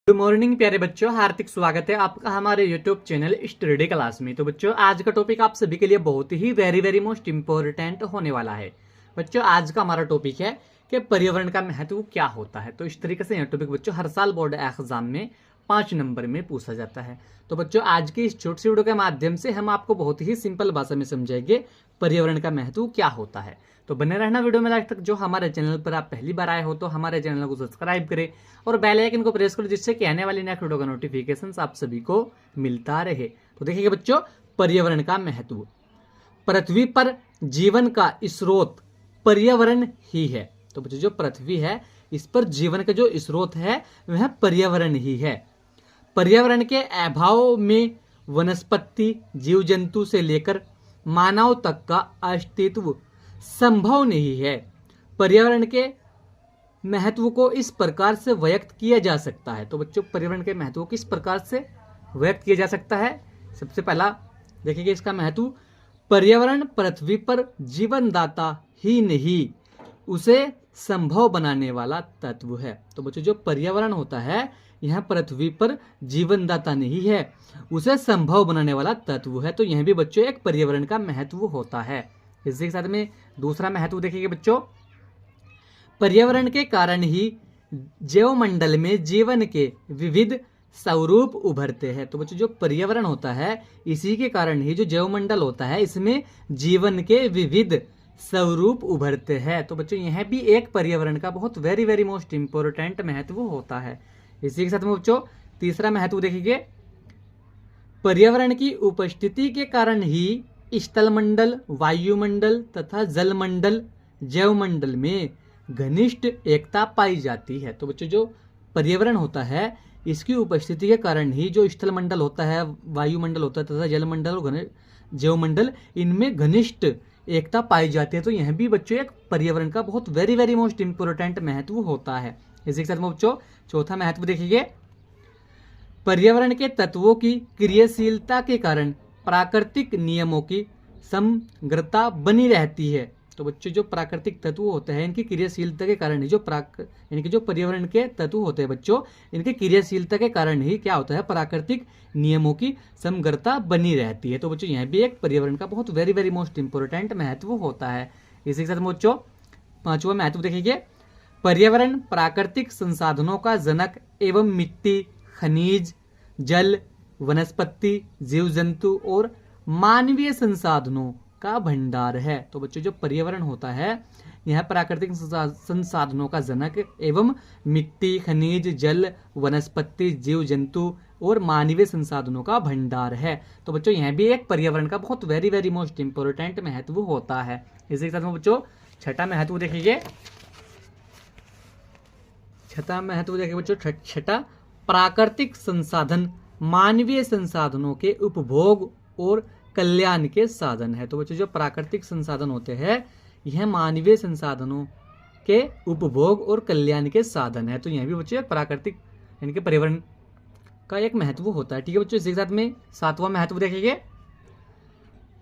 Good morning प्यारे बच्चों, हार्दिक स्वागत है आपका हमारे यूट्यूब चैनल स्टडी क्लास में। तो बच्चों, आज का टॉपिक आप सभी के लिए बहुत ही वेरी मोस्ट इंपॉर्टेंट होने वाला है। बच्चों, आज का हमारा टॉपिक है कि पर्यावरण का महत्व क्या होता है। तो इस तरीके से यह टॉपिक बच्चों हर साल बोर्ड एग्जाम में 5 नंबर में पूछा जाता है। तो बच्चों, आज की इस छोटी सी वीडियो के माध्यम से हम आपको बहुत ही सिंपल भाषा में समझाएंगे पर्यावरण का महत्व क्या होता है। तो बने रहना वीडियो में लास्ट तक। जो हमारे चैनल पर आप पहली बार आए हो तो हमारे चैनल को सब्सक्राइब करें और बेल आइकन को प्रेस करो, जिससे कि आने वाली नेक्स्ट वीडियो का नोटिफिकेशन आप सभी को मिलता रहे। तो देखिए बच्चों, पर्यावरण का महत्व। पृथ्वी पर जीवन का स्रोत पर्यावरण ही है। तो बच्चों, जो पृथ्वी है इस पर जीवन का जो स्रोत है वह पर्यावरण ही है। पर्यावरण के अभाव में वनस्पति, जीव जंतु से लेकर मानव तक का अस्तित्व संभव नहीं है। पर्यावरण के महत्व को इस प्रकार से व्यक्त किया जा सकता है। तो बच्चों, पर्यावरण के महत्व को किस प्रकार से व्यक्त किया जा सकता है? सबसे पहला देखिए इसका महत्व। पर्यावरण पृथ्वी पर जीवनदाता ही नहीं, उसे संभव बनाने वाला तत्व है। तो बच्चों, जो पर्यावरण होता है यह पृथ्वी पर जीवनदाता नहीं है, उसे संभव बनाने वाला तत्व है। तो यह भी बच्चों एक पर्यावरण का महत्व होता है। इसी के साथ में दूसरा महत्व देखिए बच्चों, पर्यावरण के कारण ही जैवमंडल में जीवन के विविध स्वरूप उभरते हैं। तो बच्चों, जो पर्यावरण होता है इसी के कारण ही जो जैवमंडल होता है इसमें जीवन के विविध स्वरूप उभरते हैं। तो बच्चों, यह भी एक पर्यावरण का बहुत वेरी मोस्ट इंपॉर्टेंट महत्व होता है। इसी के साथ में बच्चों तीसरा महत्व देखिए, पर्यावरण की उपस्थिति के कारण ही स्थलमंडल, वायुमंडल तथा जलमंडल, जैवमंडल में घनिष्ठ एकता पाई जाती है। तो बच्चों, जो पर्यावरण होता है इसकी उपस्थिति के कारण ही जो स्थलमंडल होता है, वायुमंडल होता है तथा जलमंडल और जैवमंडल, इनमें घनिष्ठ एकता पाई जाती है। तो यह भी बच्चों एक पर्यावरण का बहुत वेरी मोस्ट इंपोर्टेंट महत्व होता है। इसी के साथ में बच्चों चौथा महत्व देखिए, पर्यावरण के तत्वों की क्रियाशीलता के कारण प्राकृतिक नियमों की समग्रता बनी रहती है। तो बच्चों, जो प्राकृतिक तत्व होते हैं इनकी क्रियाशीलता के कारण ही जो पर्यावरण के तत्व होते हैं बच्चों, इनकी क्रियाशीलता के कारण ही क्या होता है, प्राकृतिक नियमों की समग्रता बनी रहती है। तो बच्चों, यह भी एक पर्यावरण का बहुत वेरी मोस्ट इंपोर्टेंट महत्व होता है। इसी के साथ बच्चों पांचवा महत्व देखिए, पर्यावरण प्राकृतिक संसाधनों का जनक एवं मिट्टी, खनिज, जल, वनस्पति, जीव जंतु और मानवीय संसाधनों का भंडार है। तो बच्चों, जो पर्यावरण होता है यह प्राकृतिक संसाधनों का जनक एवं मिट्टी, खनिज, जल, वनस्पति, जीव जंतु और मानवीय संसाधनों का भंडार है। तो बच्चों, यह भी एक पर्यावरण का बहुत वेरी मोस्ट इंपोर्टेंट महत्व होता है। इसी के साथ में बच्चों छठा महत्व देखिए, छठा प्राकृतिक संसाधन मानवीय संसाधनों के उपभोग और कल्याण के साधन है। तो बच्चों, जो प्राकृतिक संसाधन होते हैं यह मानवीय संसाधनों के उपभोग और कल्याण के साधन है। तो यह भी बच्चों प्राकृतिक यानी कि पर्यावरण का एक महत्व होता है। ठीक है बच्चों, इसी के साथ में सातवां महत्व देखिए,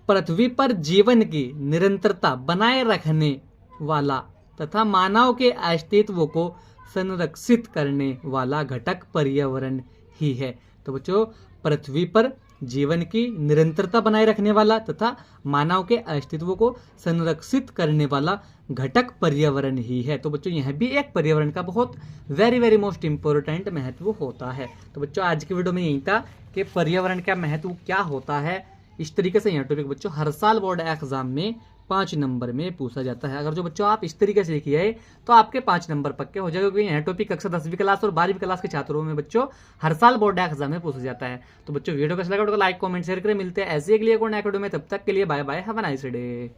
पृथ्वी पर जीवन की निरंतरता बनाए रखने वाला तथा मानव के अस्तित्व को संरक्षित करने वाला घटक पर्यावरण ही है। तो बच्चों, पृथ्वी पर जीवन की निरंतरता बनाए रखने वाला तथा मानव के अस्तित्व को संरक्षित करने वाला घटक पर्यावरण ही है। तो बच्चों, यह भी एक पर्यावरण का बहुत वेरी मोस्ट इंपोर्टेंट महत्व होता है। तो बच्चों, आज की वीडियो में यही था कि पर्यावरण का महत्व क्या होता है। इस तरीके से यह टॉपिक बच्चों हर साल बोर्ड एग्जाम में 5 नंबर में पूछा जाता है। अगर जो बच्चों आप इस तरीके से लिखिए तो आपके 5 नंबर पक्के हो जाएगा, क्योंकि यह टॉपिक कक्षा 10वीं क्लास और 12वीं क्लास के छात्रों में बच्चों हर साल बोर्ड एग्जाम में पूछा जाता है। तो बच्चों, वीडियो कैसा लगा तो लाइक कमेंट शेयर करें। मिलते हैं ऐसे अगली एक और नए वीडियो में, तब तक के लिए bye bye, have a nice day.